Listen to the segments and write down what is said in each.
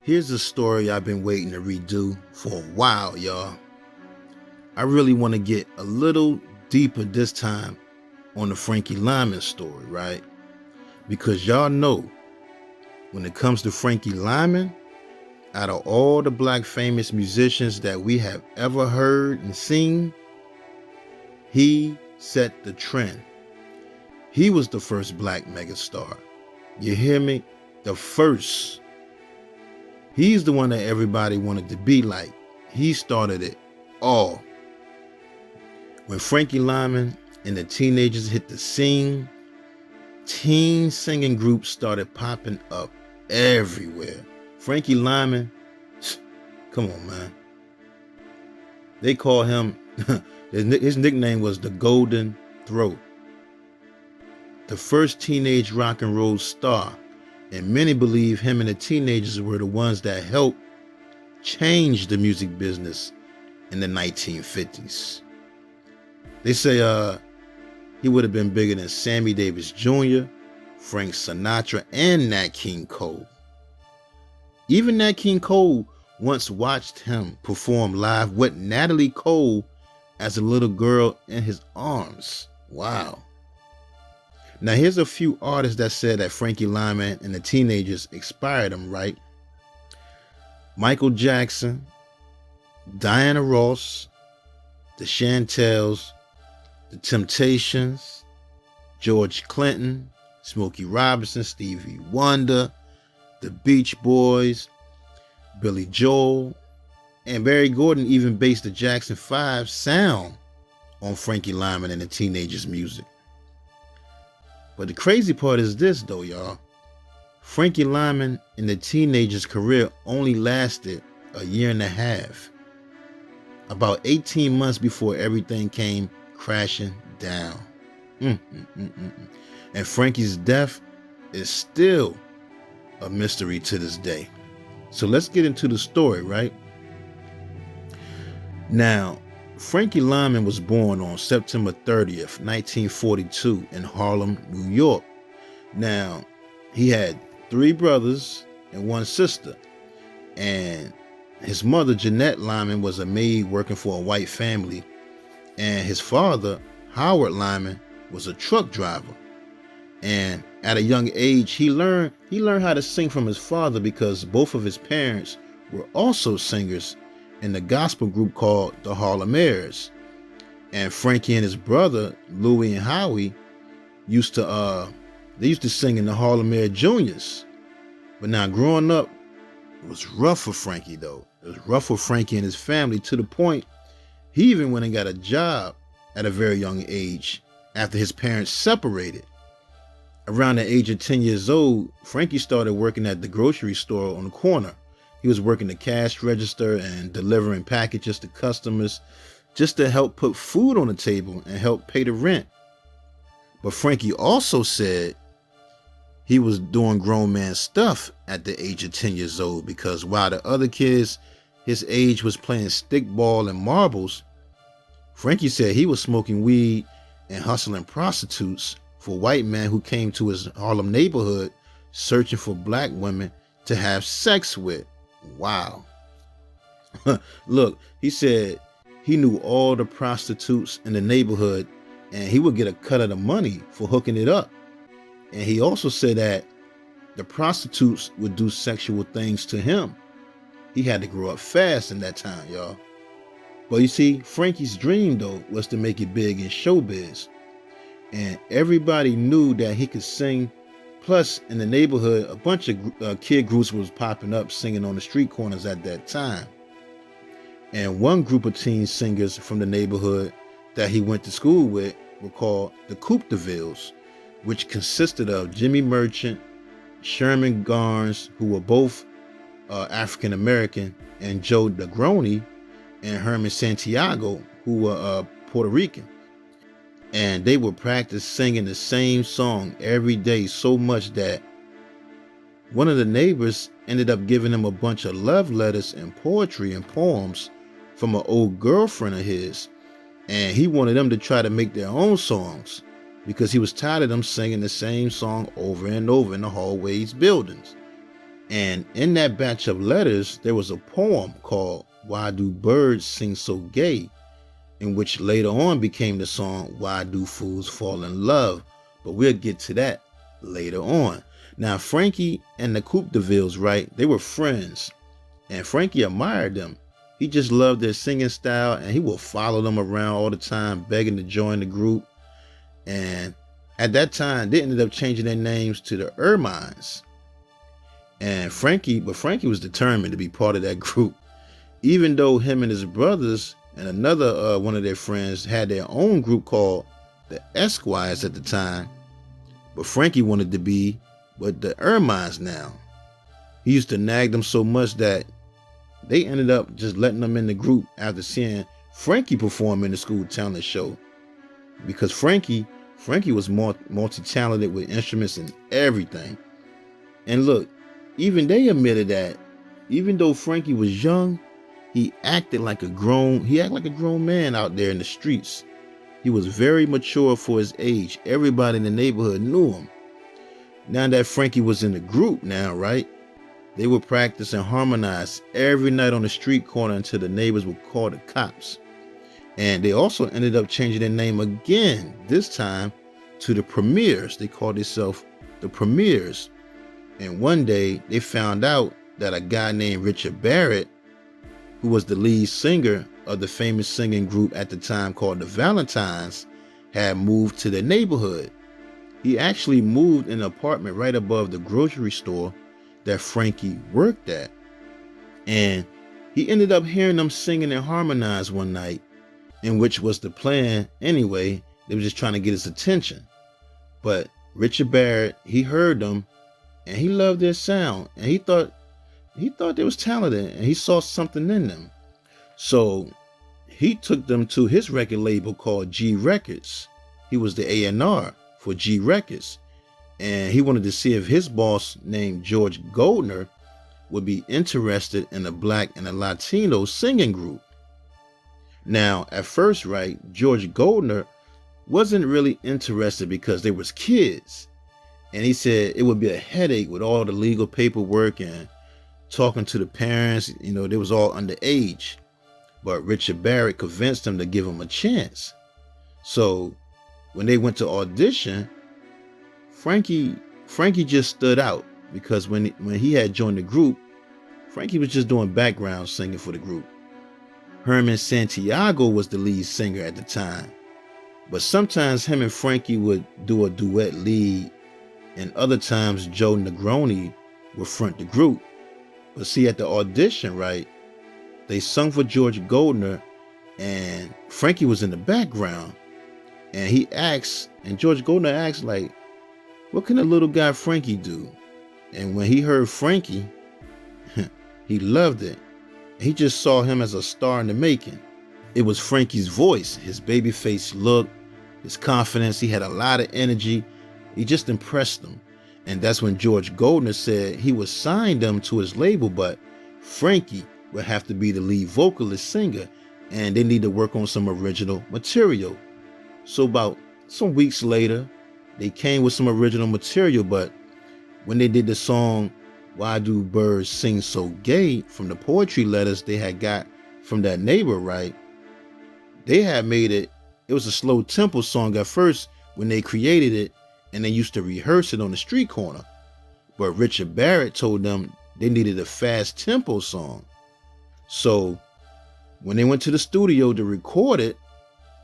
Here's a story I've been waiting to redo for a while, y'all. I really want to get a little deeper this time on the Frankie Lymon story, right? Because y'all know, when it comes to Frankie Lymon, out of all the black famous musicians that we have ever heard and seen, he set the trend. He was the first black megastar. You hear me? The first. He's the one that everybody wanted to be like. He started it all. When Frankie Lymon and the teenagers hit the scene, teen singing groups started popping up everywhere. Frankie Lymon, come on, man. They call him, his nickname was the Golden Throat. The first teenage rock and roll star, and many believe him and the teenagers were the ones that helped change the music business in the 1950s. They say he would have been bigger than Sammy Davis Jr., Frank Sinatra, and Nat King Cole. Even Nat King Cole once watched him perform live with Natalie Cole as a little girl in his arms. Wow. Now here's a few artists that said that Frankie Lymon and the teenagers inspired them, right? Michael Jackson, Diana Ross, the Chantels, the Temptations, George Clinton, Smokey Robinson, Stevie Wonder, the Beach Boys, Billy Joel, and Barry Gordy even based the Jackson 5 sound on Frankie Lymon and the teenagers' music. But the crazy part is this though, y'all. Frankie Lymon and the teenagers' career only lasted a year and a half. About 18 months before everything came crashing down. And Frankie's death is still a mystery to this day. So let's get into the story, right? Now, Frankie Lymon was born on September 30th, 1942 in Harlem, New York. Now, he had 3 brothers and 1 sister. And his mother, Jeanette Lymon, was a maid working for a white family. And his father, Howard Lymon, was a truck driver. And at a young age, he learned how to sing from his father because both of his parents were also singers in the gospel group called the Harlemaires. And Frankie and his brother, Louie and Howie, used to sing in the Harlemaire Juniors. But now growing up, it was rough for Frankie though. It was rough for Frankie and his family to the point he even went and got a job at a very young age after his parents separated. Around the age of 10 years old, Frankie started working at the grocery store on the corner. He was working the cash register and delivering packages to customers just to help put food on the table and help pay the rent. But Frankie also said he was doing grown man stuff at the age of 10 years old because while the other kids his age was playing stickball and marbles, Frankie said he was smoking weed and hustling prostitutes for white men who came to his Harlem neighborhood searching for black women to have sex with. Wow. Look, he said he knew all the prostitutes in the neighborhood and he would get a cut of the money for hooking it up. And he also said that the prostitutes would do sexual things to him. He had to grow up fast in that time, y'all. But you see, Frankie's dream though was to make it big in showbiz. And everybody knew that he could sing. Plus, in the neighborhood, a bunch of kid groups was popping up singing on the street corners at that time. And one group of teen singers from the neighborhood that he went to school with were called the Coupe de Villes, which consisted of Jimmy Merchant, Sherman Garnes, who were both African American, and Joe Negroni and Herman Santiago, who were Puerto Rican. And they would practice singing the same song every day so much that one of the neighbors ended up giving him a bunch of love letters and poetry and poems from an old girlfriend of his. And he wanted them to try to make their own songs because he was tired of them singing the same song over and over in the hallways buildings. And in that batch of letters, there was a poem called Why Do Birds Sing So Gay, in which later on became the song Why Do Fools Fall in Love. But we'll get to that later on. Now, Frankie and the Coupe de Villes, right, they were friends. And Frankie admired them. He just loved their singing style, and he would follow them around all the time, begging to join the group. And at that time, they ended up changing their names to the Ermines. And Frankie was determined to be part of that group, even though him and his brothers and another one of their friends had their own group called the Esquires at the time. But Frankie wanted to be with the Ermines now. He used to nag them so much that they ended up just letting them in the group after seeing Frankie perform in the school talent show. Because Frankie was multi-talented with instruments and everything. And look, even they admitted that even though Frankie was young, he acted like a grown man out there in the streets. He was very mature for his age. Everybody in the neighborhood knew him. Now that Frankie was in the group now, right? They would practice and harmonize every night on the street corner until the neighbors would call the cops. And they also ended up changing their name again, this time to the Premiers. They called themselves the Premiers. And one day they found out that a guy named Richard Barrett, who was the lead singer of the famous singing group at the time called the Valentines, had moved to the neighborhood. He actually moved in an apartment right above the grocery store that Frankie worked at. And he ended up hearing them singing and harmonize one night, in which was the plan anyway. They were just trying to get his attention. But Richard Barrett, he heard them and he loved their sound, and he thought they was talented, and he saw something in them. So he took them to his record label called G Records. He was the A&R for G Records. And he wanted to see if his boss named George Goldner would be interested in a black and a Latino singing group. Now, at first, right, George Goldner wasn't really interested because they was kids. And he said it would be a headache with all the legal paperwork and talking to the parents. You know, they was all underage. But Richard Barrett convinced him to give him a chance. So when they went to audition, Frankie just stood out because when he had joined the group, Frankie was just doing background singing for the group. Herman Santiago was the lead singer at the time, but sometimes him and Frankie would do a duet lead, and other times Joe Negroni would front the group. But see, at the audition, right, they sung for George Goldner, and Frankie was in the background, and George Goldner asked, like, what can a little guy Frankie do? And when he heard Frankie, he loved it. He just saw him as a star in the making. It was Frankie's voice, his baby-faced look, his confidence. He had a lot of energy. He just impressed him. And that's when George Goldner said he would sign them to his label, but Frankie would have to be the lead vocalist singer, and they need to work on some original material. So about some weeks later, they came with some original material, but when they did the song Why Do Birds Sing So Gay from the poetry letters they had got from that neighbor, right, they had made it was a slow tempo song at first when they created it, and they used to rehearse it on the street corner. But Richard Barrett told them they needed a fast tempo song. So when they went to the studio to record it,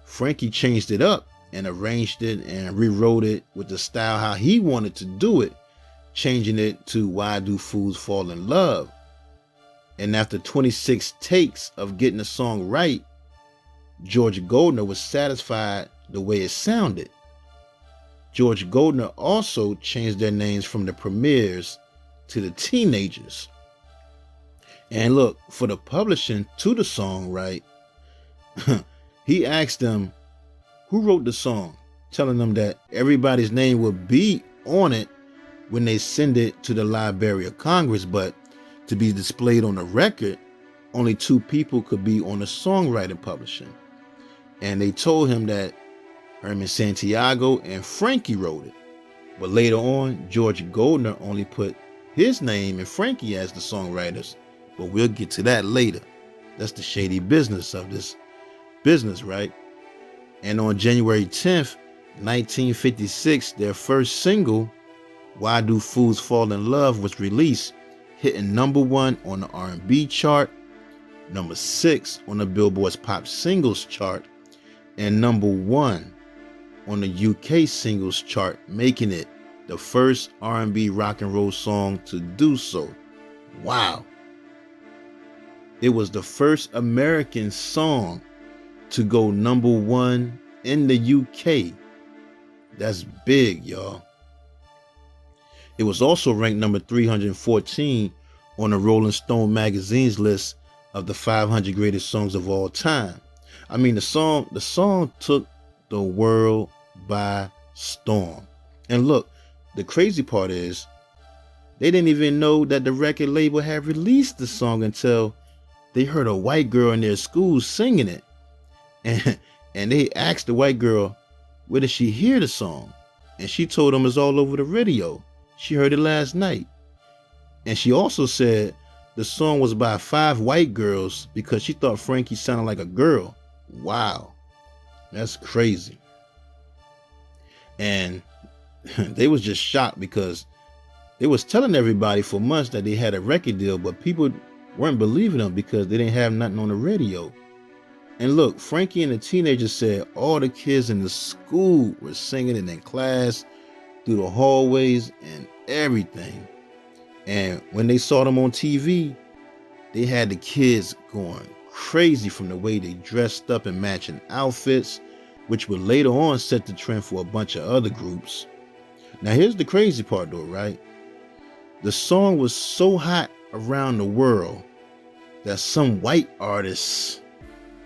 Frankie changed it up and arranged it and rewrote it with the style how he wanted to do it, changing it to Why Do Fools Fall in Love. And after 26 takes of getting the song right, George Goldner was satisfied the way it sounded. George Goldner also changed their names from the Premiers to the Teenagers. And look, for the publishing to the song, right, he asked them who wrote the song, telling them that everybody's name would be on it when they send it to the Library of Congress, but to be displayed on the record, only 2 people could be on the songwriting publishing. And they told him that Herman Santiago and Frankie wrote it. But later on, George Goldner only put his name and Frankie as the songwriters, but we'll get to that later. That's the shady business of this business, right? And on January 10th, 1956, their first single, Why Do Fools Fall in Love, was released, hitting #1 on the R&B chart, #6 on the Billboard's Pop Singles chart, and #1 on the UK Singles chart, making it the first R&B rock and roll song to do so. Wow. It was the first American song to go #1 in the UK. That's big, y'all. It was also ranked number 314 on the Rolling Stone magazine's list of the 500 greatest songs of all time. I mean, the song took the world by storm. And look, the crazy part is they didn't even know that the record label had released the song until they heard a white girl in their school singing it. And they asked the white girl, where did she hear the song? And she told them it's all over the radio. She heard it last night. And she also said the song was by 5 white girls because she thought Frankie sounded like a girl. Wow. That's crazy. And they was just shocked because they was telling everybody for months that they had a record deal, but people weren't believing them because they didn't have nothing on the radio. And look, Frankie and the teenagers said all the kids in the school were singing it in class, through the hallways and everything. And when they saw them on TV, they had the kids going crazy from the way they dressed up in matching outfits, which would later on set the trend for a bunch of other groups. Now here's the crazy part though, right? The song was so hot around the world that some white artists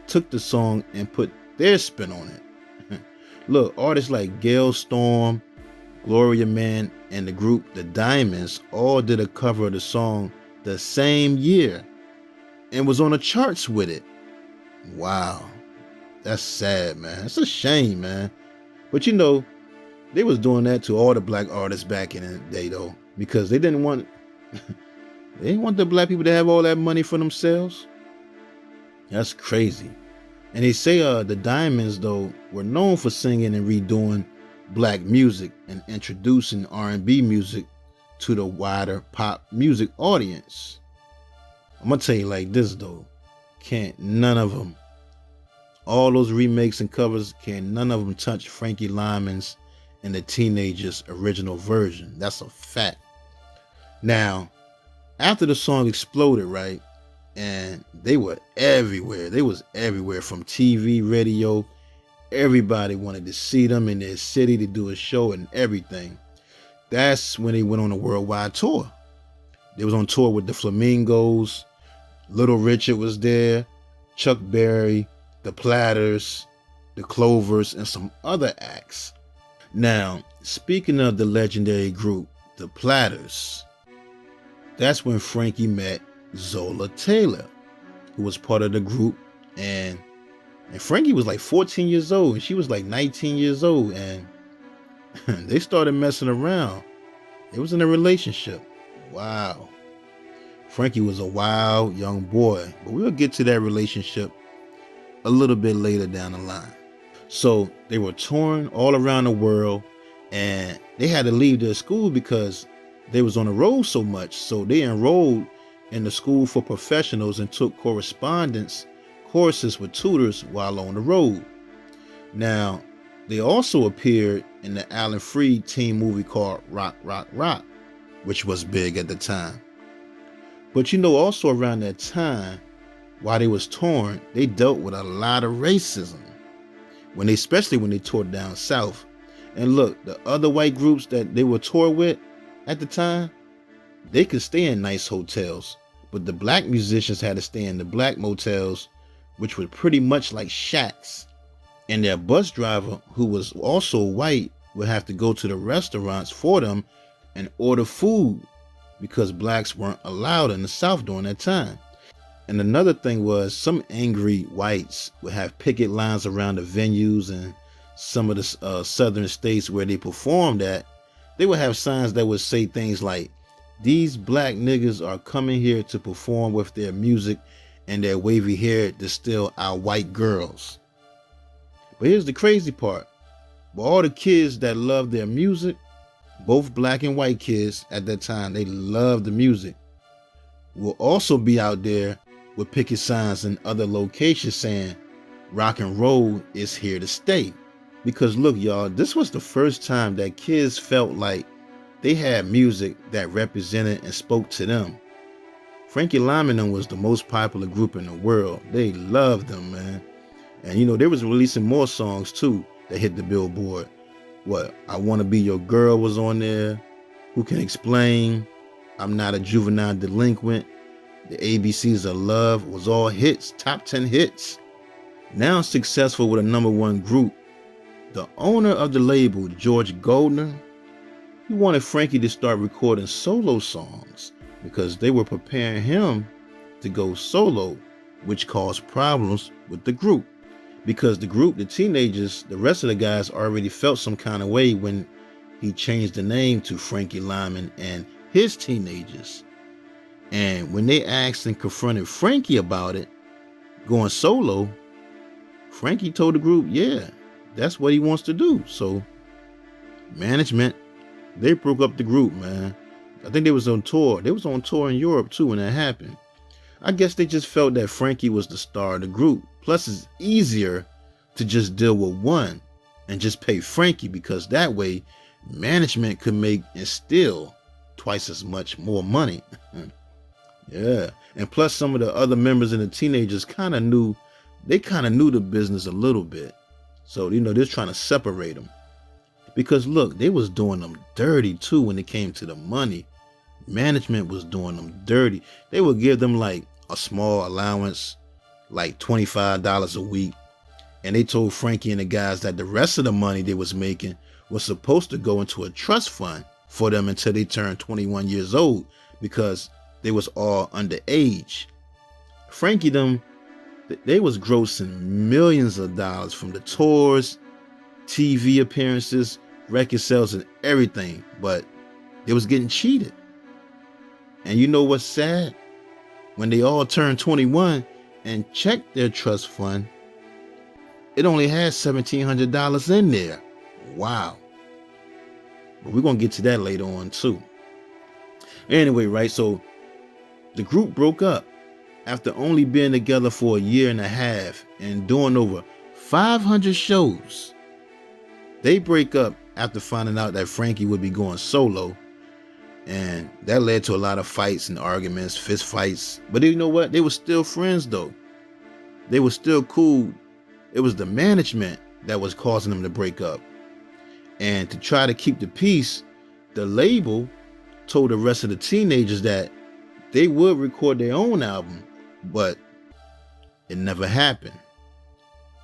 took the song and put their spin on it. Look, artists like Gail Storm, Gloria Mann, and the group The Diamonds all did a cover of the song the same year and was on the charts with it. Wow. That's sad, man. It's a shame, man. But you know, they was doing that to all the black artists back in the day though, because they didn't want the black people to have all that money for themselves. That's crazy. And they say the Diamonds though were known for singing and redoing black music and introducing R&B music to the wider pop music audience. I'm gonna tell you like this though, can't none of them, all those remakes and covers, can't none of them touch Frankie Lymon's and the Teenagers' original version. That's a fact. Now, after the song exploded, right, and they were everywhere. They was everywhere from TV, radio. Everybody wanted to see them in their city to do a show and everything. That's when they went on a worldwide tour. They was on tour with the Flamingos. Little Richard was there, Chuck Berry, the Platters, the Clovers, and some other acts. Now, speaking of the legendary group, the Platters, that's when Frankie met Zola Taylor, who was part of the group, and Frankie was like 14 years old and she was like 19 years old, and they started messing around. It was in a relationship. Wow. Frankie was a wild young boy, but we'll get to that relationship a little bit later down the line. So they were touring all around the world and they had to leave their school because they was on the road so much. So they enrolled in the School for Professionals and took correspondence courses with tutors while on the road. Now, they also appeared in the Alan Freed teen movie called Rock, Rock, Rock, which was big at the time. But you know, also around that time, while they was touring, they dealt with a lot of racism, especially when they toured down south. And look, the other white groups that they were touring with at the time, they could stay in nice hotels, but the black musicians had to stay in the black motels, which were pretty much like shacks. And their bus driver, who was also white, would have to go to the restaurants for them and order food because blacks weren't allowed in the South during that time. And another thing was, some angry whites would have picket lines around the venues, and some of the southern states where they performed at, they would have signs that would say things like, These black niggas are coming here to perform with their music and their wavy hair to steal our white girls. But here's the crazy part. But all the kids that love their music, both black and white kids at that time, they love the music, will also be out there with picket signs in other locations saying rock and roll is here to stay. Because look, y'all, this was the first time that kids felt like they had music that represented and spoke to them. Frankie Lymon was the most popular group in the world. They loved them, man. And you know, they was releasing more songs too that hit the Billboard. What? I Wanna Be Your Girl was on there. Who Can Explain? I'm Not a Juvenile Delinquent. The ABCs of Love was all hits, top 10 hits. Now successful with a #1 group, the owner of the label, George Goldner, he wanted Frankie to start recording solo songs because they were preparing him to go solo, which caused problems with the group. Because the group, the teenagers, the rest of the guys already felt some kind of way when he changed the name to Frankie Lymon and his teenagers. And when they asked and confronted Frankie about it, going solo, Frankie told the group, yeah, that's what he wants to do. So management, they broke up the group, man. I think they was on tour. They was on tour in Europe too when that happened. I guess they just felt that Frankie was the star of the group. Plus it's easier to just deal with one and just pay Frankie, because that way management could make and still twice as much more money. Yeah. And plus some of the other members and the teenagers kind of knew the business a little bit. So, you know, they're trying to separate them. Because look, they was doing them dirty too when it came to the money. Management was doing them dirty. They would give them like a small allowance, like $25 a week. And they told Frankie and the guys that the rest of the money they was making was supposed to go into a trust fund for them until they turned 21 years old, because they was all underage. Frankie them, they was grossing millions of dollars from the tours, TV appearances, record sales, and everything, but they was getting cheated. And you know what's sad? When they all turned 21 and checked their trust fund, it only had $1,700 in there. Wow. But we're going to get to that later on too. Anyway, right, so the group broke up after only being together for a year and a half and doing over 500 shows. They break up after finding out that Frankie would be going solo, and that led to a lot of fights and arguments, fist fights. But you know what? They were still friends though. They were still cool. It was the management that was causing them to break up. And to try to keep the peace, the label told the rest of the teenagers that they would record their own album, but it never happened.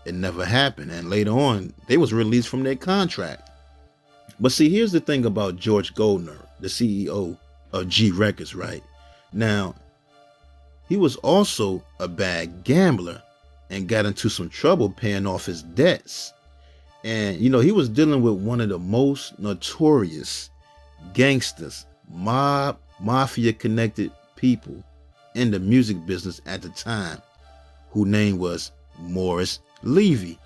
It never happened. And later on, they was released from their contract. But see, here's the thing about George Goldner, the CEO of G Records, right? Now, he was also a bad gambler and got into some trouble paying off his debts. And, you know, he was dealing with one of the most notorious gangsters, mafia-connected people in the music business at the time, whose name was Morris Levy,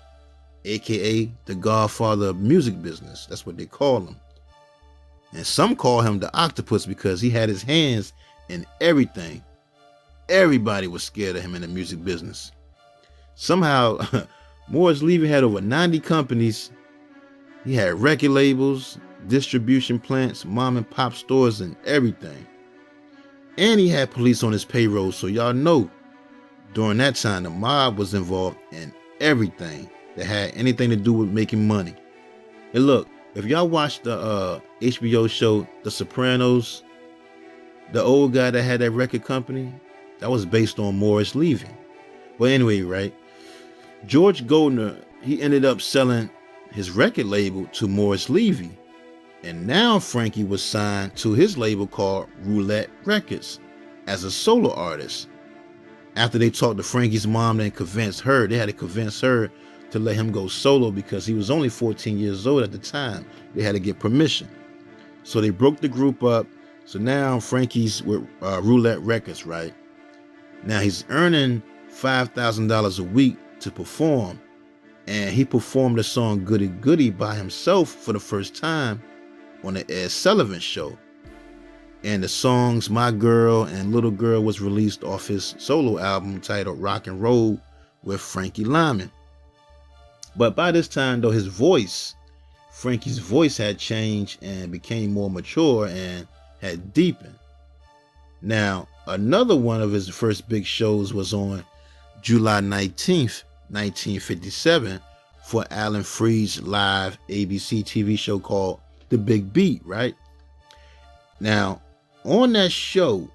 aka the Godfather of music business. That's what they call him. And some call him the Octopus because he had his hands in everything. Everybody was scared of him in the music business. Somehow, Morris Levy had over 90 companies. He had record labels, distribution plants, mom and pop stores, and everything. And he had police on his payroll, so y'all know during that time the mob was involved in everything that had anything to do with making money. And look, if y'all watched the HBO show The Sopranos, the old guy that had that record company, that was based on Morris Levy. But anyway, right, George Goldner, he ended up selling his record label to Morris Levy. And now Frankie was signed to his label called Roulette Records as a solo artist. After they talked to Frankie's mom and convinced her, they had to convince her to let him go solo because he was only 14 years old at the time. They had to get permission. So they broke the group up So now Frankie's with Roulette Records, right? Now he's earning $5,000 a week to perform, and he performed the song Goody Goody by himself for the first time on the Ed Sullivan Show. And the songs My Girl and Little Girl was released off his solo album titled Rock and Roll with Frankie Lymon. But by this time, though, Frankie's voice had changed and became more mature and had deepened. Now, another one of his first big shows was on July 19th, 1957 for Alan Freed's live ABC TV show called The Big Beat, right? Now, on that show,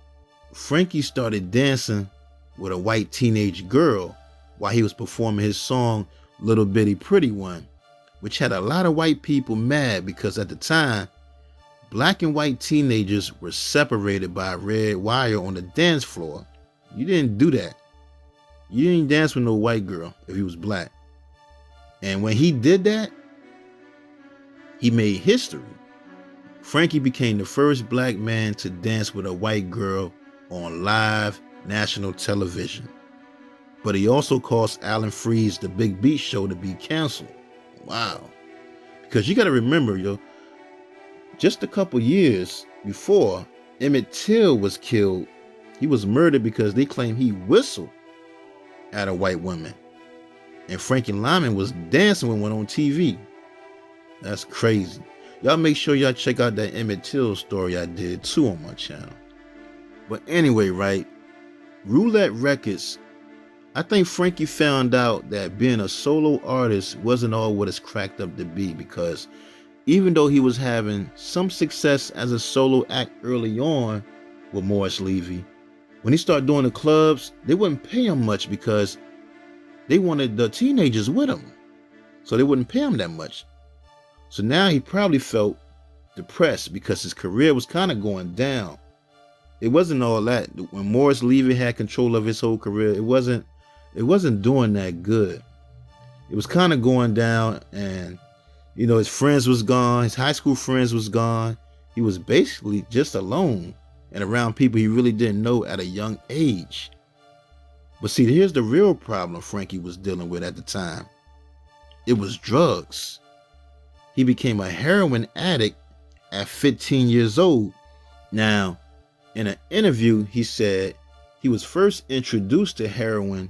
Frankie started dancing with a white teenage girl while he was performing his song Little Bitty Pretty One, which had a lot of white people mad because at the time, black and white teenagers were separated by a red wire on the dance floor. You didn't do that. You didn't dance with no white girl if he was black. And when he did that, he made history. Frankie became the first black man to dance with a white girl on live national television. But he also caused Alan Freed's The Big Beat Show to be canceled. Wow. Because you got to remember, just a couple years before Emmett Till was killed, he was murdered because they claimed he whistled at a white woman. And Frankie Lymon was dancing with one on TV. That's crazy. Y'all make sure y'all check out that Emmett Till story I did too on my channel. But anyway, right, Roulette Records, I think Frankie found out that being a solo artist wasn't all what it's cracked up to be, because even though he was having some success as a solo act early on with Morris Levy, when he started doing the clubs, they wouldn't pay him much because they wanted the teenagers with him. So they wouldn't pay him that much. So now he probably felt depressed because his career was kind of going down. It wasn't all that. When Morris Levy had control of his whole career, it wasn't doing that good. It was kind of going down, and his friends was gone, his high school friends was gone. He was basically just alone and around people he really didn't know at a young age. But see, here's the real problem Frankie was dealing with at the time. It was drugs. He became a heroin addict at 15 years old. Now, in an interview, he said he was first introduced to heroin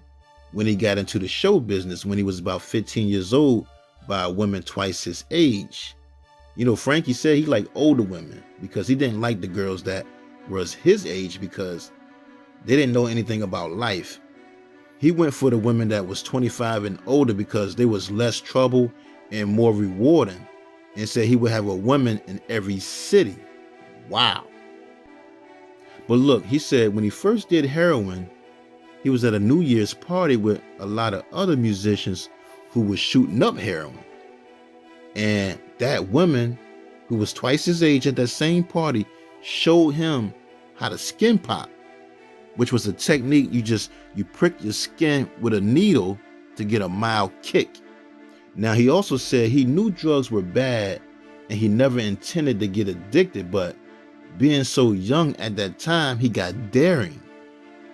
when he got into the show business when he was about 15 years old by a woman twice his age. Frankie said he liked older women because he didn't like the girls that was his age because they didn't know anything about life. He went for the women that was 25 and older because they was less trouble and more rewarding, and said he would have a woman in every city. Wow. But look, he said when he first did heroin, he was at a New Year's party with a lot of other musicians who was shooting up heroin. And that woman, who was twice his age at that same party, showed him how to skin pop, which was a technique you prick your skin with a needle to get a mild kick. Now, he also said he knew drugs were bad and he never intended to get addicted, but being so young at that time, he got daring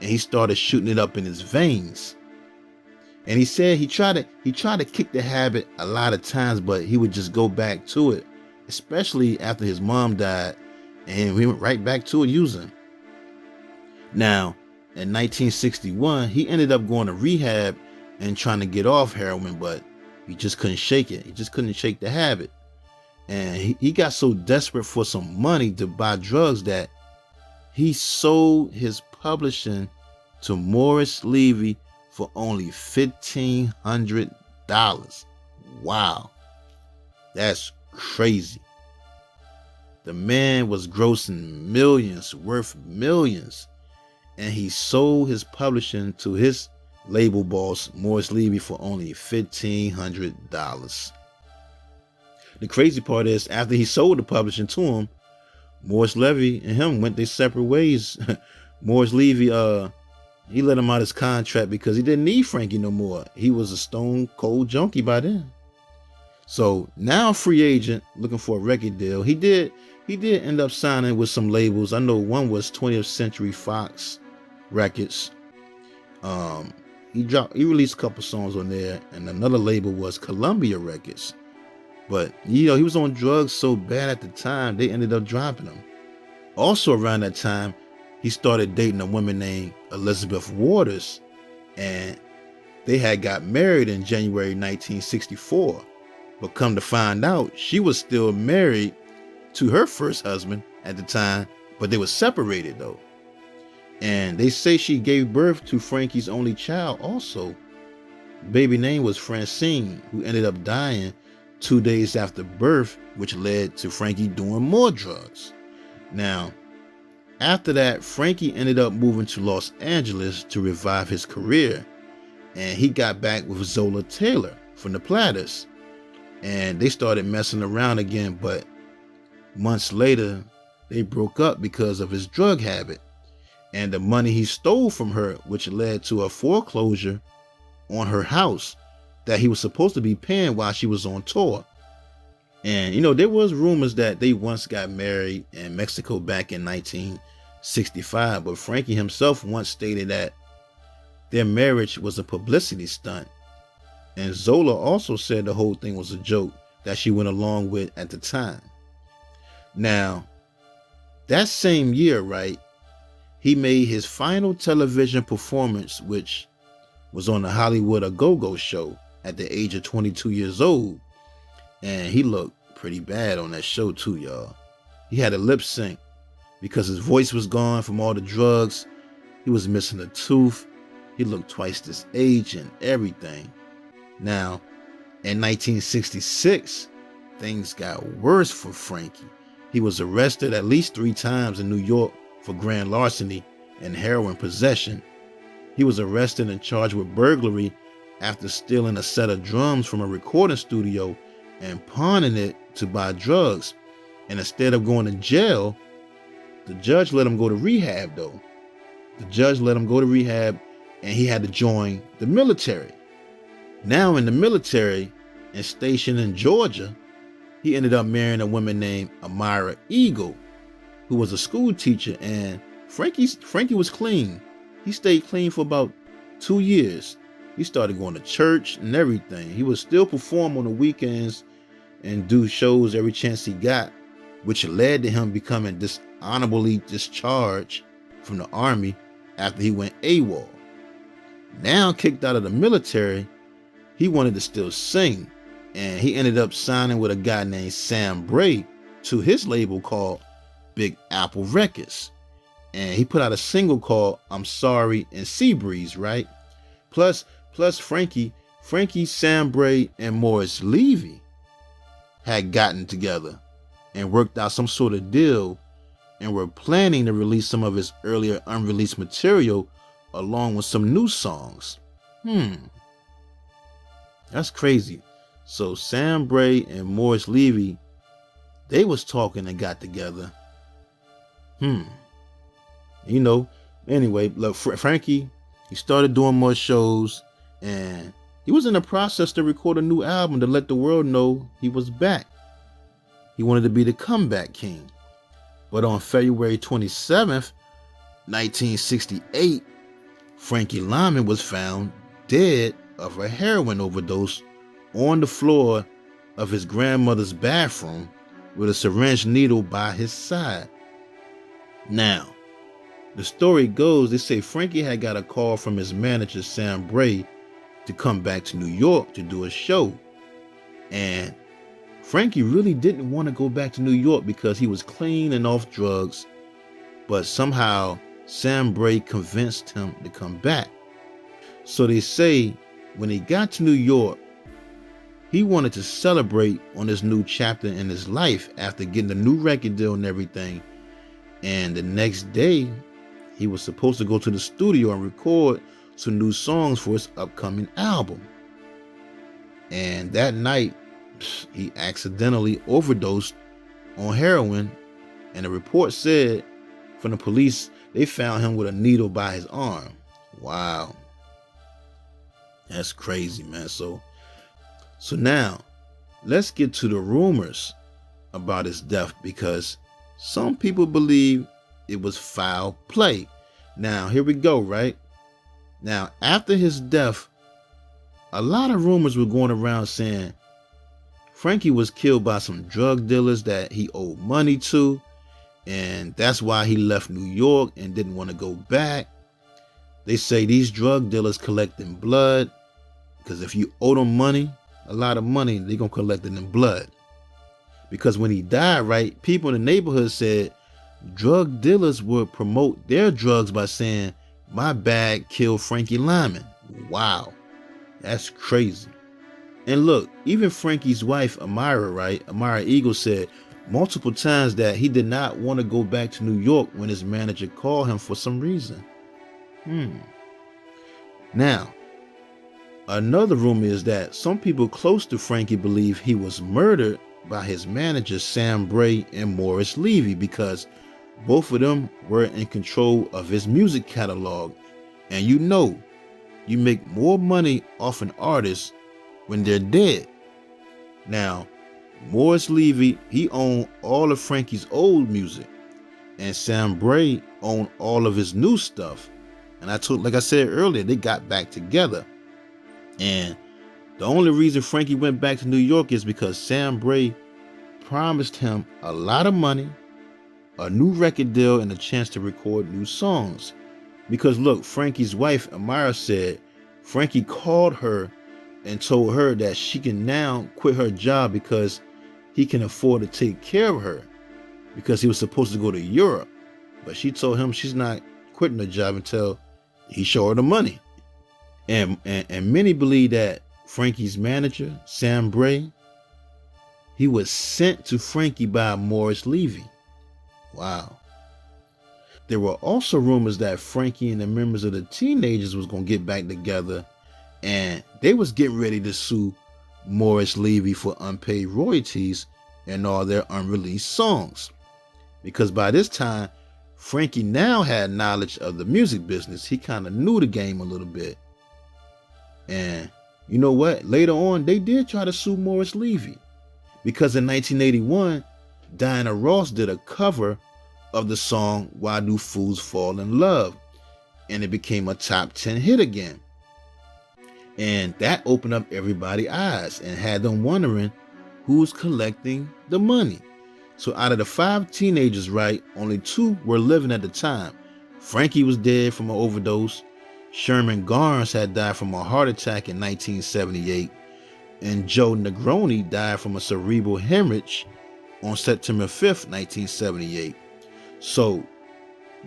and he started shooting it up in his veins. And he said he tried to kick the habit a lot of times, but he would just go back to it, especially after his mom died, and he went right back to it using. Now, in 1961, he ended up going to rehab and trying to get off heroin, but he just couldn't shake it. He just couldn't shake the habit. And he got so desperate for some money to buy drugs that he sold his publishing to Morris Levy for only $1,500. Wow. That's crazy. The man was grossing millions, worth millions, and he sold his publishing to his label boss, Morris Levy, for only $1,500. The crazy part is, after he sold the publishing to him, Morris Levy and him went their separate ways. Morris Levy, he let him out his contract because he didn't need Frankie no more. He was a stone cold junkie by then. So now free agent, looking for a record deal. He did he did end up signing with some labels. I know one was 20th Century Fox Records. Um, he released a couple songs on there, and another label was Columbia Records. But he was on drugs so bad at the time they ended up dropping him. Also around that time, he started dating a woman named Elizabeth Waters, and they had got married in January 1964. But come to find out, she was still married to her first husband at the time, but they were separated though. And they say she gave birth to Frankie's only child also. Baby name was Francine, who ended up dying 2 days after birth, which led to Frankie doing more drugs. Now, after that, Frankie ended up moving to Los Angeles to revive his career, and he got back with Zola Taylor from the Platters, and they started messing around again, but months later, they broke up because of his drug habit and the money he stole from her, which led to a foreclosure on her house that he was supposed to be paying while she was on tour. And there was rumors that they once got married in Mexico back in 1965, but Frankie himself once stated that their marriage was a publicity stunt. And Zola also said the whole thing was a joke that she went along with at the time. Now, that same year, right, he made his final television performance, which was on the Hollywood A Go-Go show at the age of 22 years old. And he looked pretty bad on that show too, y'all. He had a lip sync because his voice was gone from all the drugs. He was missing a tooth. He looked twice his age and everything. Now, in 1966, things got worse for Frankie. He was arrested at least 3 times in New York for grand larceny and heroin possession. He was arrested and charged with burglary after stealing a set of drums from a recording studio and pawning it to buy drugs. And instead of going to jail, the judge let him go to rehab though. The judge let him go to rehab, and he had to join the military. Now in the military and stationed in Georgia, he ended up marrying a woman named Amira Eagle, who was a school teacher, and Frankie was clean. He stayed clean for about 2 years. He started going to church and everything. He would still perform on the weekends and do shows every chance he got, which led to him becoming dishonorably discharged from the army after he went AWOL. Now kicked out of the military, he wanted to still sing, and he ended up signing with a guy named Sam Bray to his label called Big Apple Records. And he put out a single called I'm Sorry and Seabreeze, right? Plus Frankie, Sam Bray, and Morris Levy had gotten together and worked out some sort of deal and were planning to release some of his earlier unreleased material along with some new songs. That's crazy. So Sam Bray and Morris Levy, they was talking and got together. Anyway, look, Frankie, he started doing more shows, and he was in the process to record a new album to let the world know he was back. He wanted to be the comeback king. But on February 27th, 1968, Frankie Lymon was found dead of a heroin overdose on the floor of his grandmother's bathroom with a syringe needle by his side. Now, the story goes, they say Frankie had got a call from his manager, Sam Bray, to come back to New York to do a show. And Frankie really didn't want to go back to New York because he was clean and off drugs, but somehow Sam Bray convinced him to come back. So they say when he got to New York, he wanted to celebrate on this new chapter in his life after getting a new record deal and everything. And the next day, he was supposed to go to the studio and record some new songs for his upcoming album. And that night, he accidentally overdosed on heroin, and the report said from the police they found him with a needle by his arm. Wow. That's crazy, man. So now let's get to the rumors about his death, because Some people believe it was foul play. Now, here we go, right? Now, after his death, a lot of rumors were going around saying Frankie was killed by some drug dealers that he owed money to, and that's why he left New York and didn't want to go back. They say these drug dealers collecting blood, because if you owe them money, a lot of money, they're going to collect it in blood. Because when he died, right, people in the neighborhood said drug dealers would promote their drugs by saying, "My bag killed Frankie Lymon." Wow, that's crazy. And look, even Frankie's wife, Amira, right, Amira Eagle, said multiple times that he did not want to go back to New York when his manager called him for some reason. Now, another rumor is that some people close to Frankie believe he was murdered by his manager Sam Bray and Morris Levy, because both of them were in control of his music catalog. And you know, you make more money off an artist when they're dead. Now, Morris Levy, he owned all of Frankie's old music, and Sam Bray owned all of his new stuff. And like I said earlier, they got back together. And the only reason Frankie went back to New York is because Sam Bray promised him a lot of money, a new record deal, and a chance to record new songs. Because look, Frankie's wife, Amira, said Frankie called her and told her that she can now quit her job because he can afford to take care of her, because he was supposed to go to Europe. But she told him she's not quitting her job until he showed her the money. And many believe that Frankie's manager, Sam Bray, he was sent to Frankie by Morris Levy. Wow. There were also rumors that Frankie and the members of the Teenagers was going to get back together, and they was getting ready to sue Morris Levy for unpaid royalties and all their unreleased songs. Because by this time, Frankie now had knowledge of the music business. He kind of knew the game a little bit. And you know what? Later on, they did try to sue Morris Levy, because in 1981, Diana Ross did a cover of the song "Why Do Fools Fall in Love," and it became a top 10 hit again. And that opened up everybody's eyes and had them wondering who's collecting the money. So out of the 5 teenagers, right, only 2 were living at the time. Frankie was dead from an overdose. Sherman Garnes had died from a heart attack in 1978. And Joe Negroni died from a cerebral hemorrhage on September 5th, 1978. So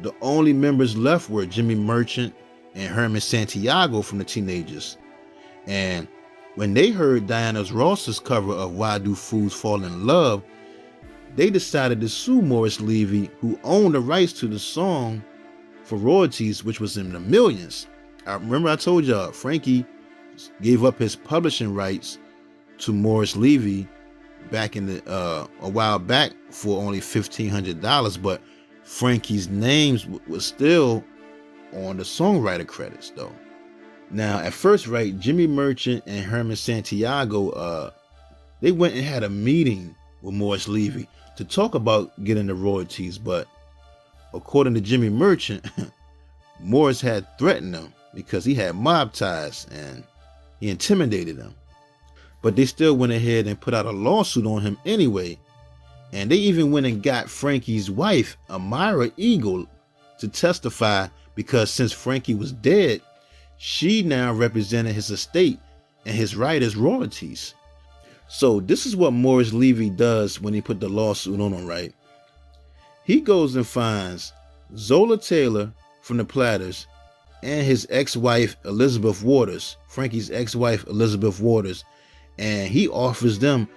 the only members left were Jimmy Merchant and Herman Santiago from the Teenagers. And when they heard Diana Ross's cover of "Why Do Fools Fall in Love," they decided to sue Morris Levy, who owned the rights to the song, for royalties, which was in the millions. I remember I told y'all Frankie gave up his publishing rights to Morris Levy back in the a while back for only $1,500, but Frankie's names was still on the songwriter credits though. Now, at first, right, Jimmy Merchant and Herman Santiago, they went and had a meeting with Morris Levy to talk about getting the royalties, but according to Jimmy Merchant, Morris had threatened them because he had mob ties and he intimidated them. But they still went ahead and put out a lawsuit on him anyway, and they even went and got Frankie's wife, Amira Eagle, to testify, because since Frankie was dead, she now represented his estate and his right as royalties. So this is what Morris Levy does when he put the lawsuit on him, right? He goes and finds Zola Taylor from the Platters and his ex-wife Elizabeth Waters, Frankie's ex-wife Elizabeth Waters, and he offers them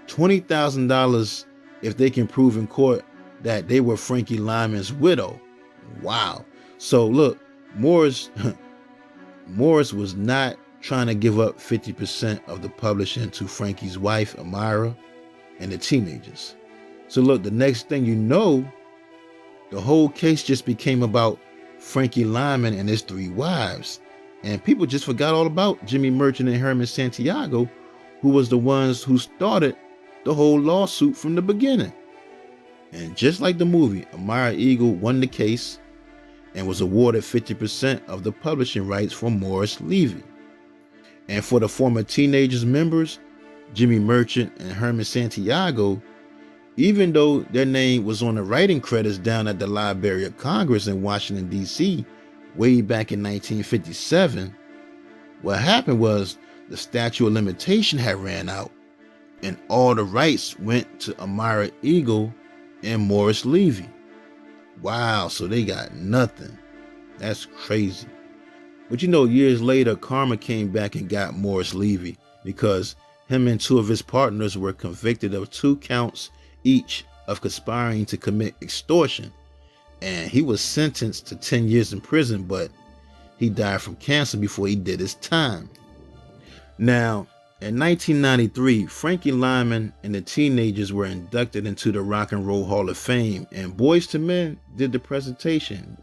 $20,000 if they can prove in court that they were Frankie Lymon's widow. Wow. So look, Morris was not trying to give up 50% of the publishing to Frankie's wife, Amira, and the Teenagers. So look, the next thing you know, the whole case just became about Frankie Lymon and his 3 wives. And people just forgot all about Jimmy Merchant and Herman Santiago, who was the ones who started the whole lawsuit from the beginning. And just like the movie, Amira Eagle won the case and was awarded 50% of the publishing rights from Morris Levy. And for the former teenagers members, Jimmy Merchant and Herman Santiago, even though their name was on the writing credits down at the Library of Congress in Washington, D.C., way back in 1957, what happened was the statute of limitation had ran out and all the rights went to Amira Eagle and Morris Levy. Wow, so they got nothing. That's crazy. But years later, Karma came back and got Morris Levy because him and two of his partners were convicted of 2 counts each of conspiring to commit extortion. And he was sentenced to 10 years in prison, but he died from cancer before he did his time. Now, in 1993, Frankie Lymon and the Teenagers were inducted into the Rock and Roll Hall of Fame, and Boyz II Men did the presentation.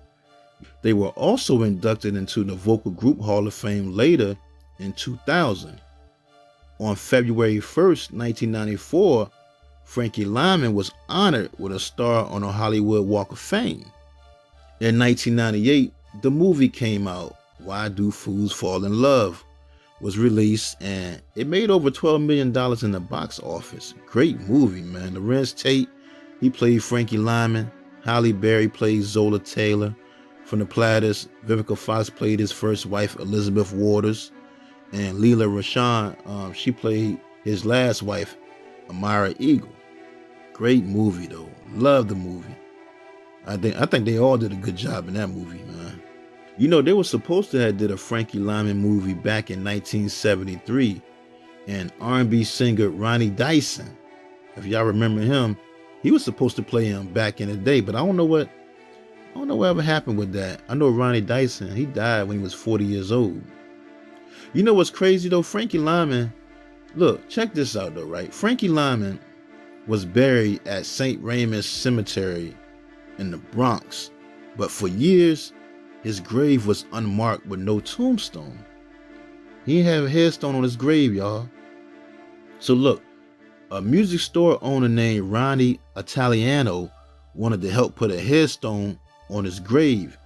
They were also inducted into the Vocal Group Hall of Fame later in 2000. On February 1st, 1994, Frankie Lymon was honored with a star on the Hollywood Walk of Fame. In 1998, the movie came out, Why Do Fools Fall in Love, was released, and it made over $12 million in the box office. Great movie, man. Lorenz Tate, he played Frankie Lymon. Halle Berry played Zola Taylor. From the Platters, Vivica Fox played his first wife, Elizabeth Waters. And Leela Rashawn, she played his last wife, Amira Eagle. Great movie, though. Love the movie. I think they all did a good job in that movie, man. They were supposed to have did a Frankie Lymon movie back in 1973, and R&B singer Ronnie Dyson, if y'all remember him, he was supposed to play him back in the day, but I don't know whatever happened with that. I know Ronnie Dyson, he died when he was 40 years old. What's crazy though? Frankie Lymon, look, check this out though, right? Frankie Lymon was buried at St. Raymond's Cemetery in the Bronx, but for years, his grave was unmarked with no tombstone. He didn't have a headstone on his grave, y'all. So look, a music store owner named Ronnie Italiano wanted to help put a headstone on his grave.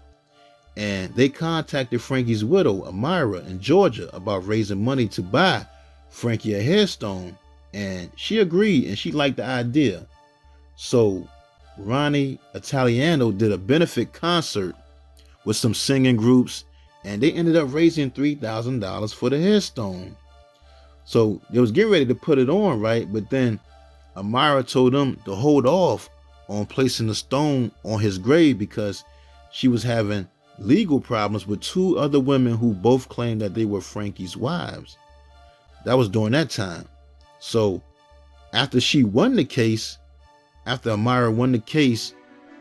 And they contacted Frankie's widow, Amira, in Georgia about raising money to buy Frankie a headstone. And she agreed and she liked the idea. So Ronnie Italiano did a benefit concert with some singing groups, and they ended up raising $3,000 for the headstone. So they was getting ready to put it on, right? But then Amira told them to hold off on placing the stone on his grave because she was having legal problems with 2 other women who both claimed that they were Frankie's wives. That was during that time. So after Amira won the case,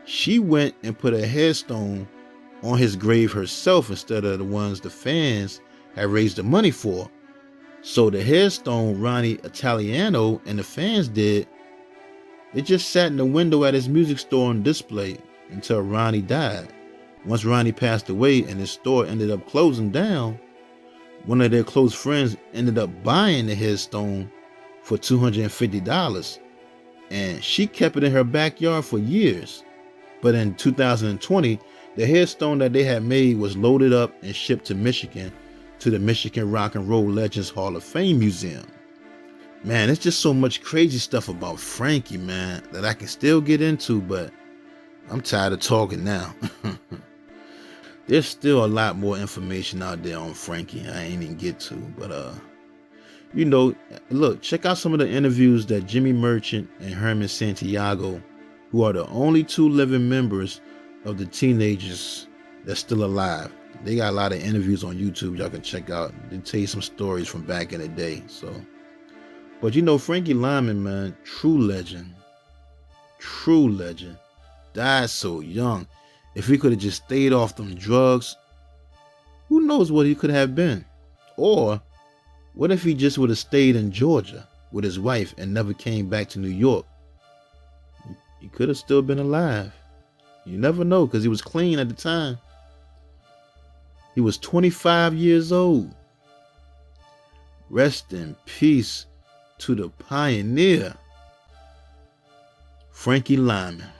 she went and put a headstone on his grave herself instead of the ones the fans had raised the money for. So the headstone Ronnie Italiano and the fans did, it just sat in the window at his music store on display until Ronnie died. Once Ronnie passed away and his store ended up closing down, one of their close friends ended up buying the headstone for $250, and she kept it in her backyard for years. But in 2020, the headstone that they had made was loaded up and shipped to Michigan, to the Michigan Rock and Roll Legends Hall of Fame Museum. Man, it's just so much crazy stuff about Frankie, man, that I can still get into, but I'm tired of talking now. There's still a lot more information out there on Frankie I ain't even get to, but look, check out some of the interviews that Jimmy Merchant and Herman Santiago, who are the only 2 living members of the Teenagers that's still alive. They got a lot of interviews on YouTube y'all can check out. They tell you some stories from back in the day. But Frankie Lymon, man, true legend, died so young. If he could have just stayed off them drugs, who knows what he could have been? Or what if he just would have stayed in Georgia with his wife and never came back to New York? He could have still been alive. You never know, because he was clean at the time. He was 25 years old. Rest in peace to the pioneer, Frankie Lymon.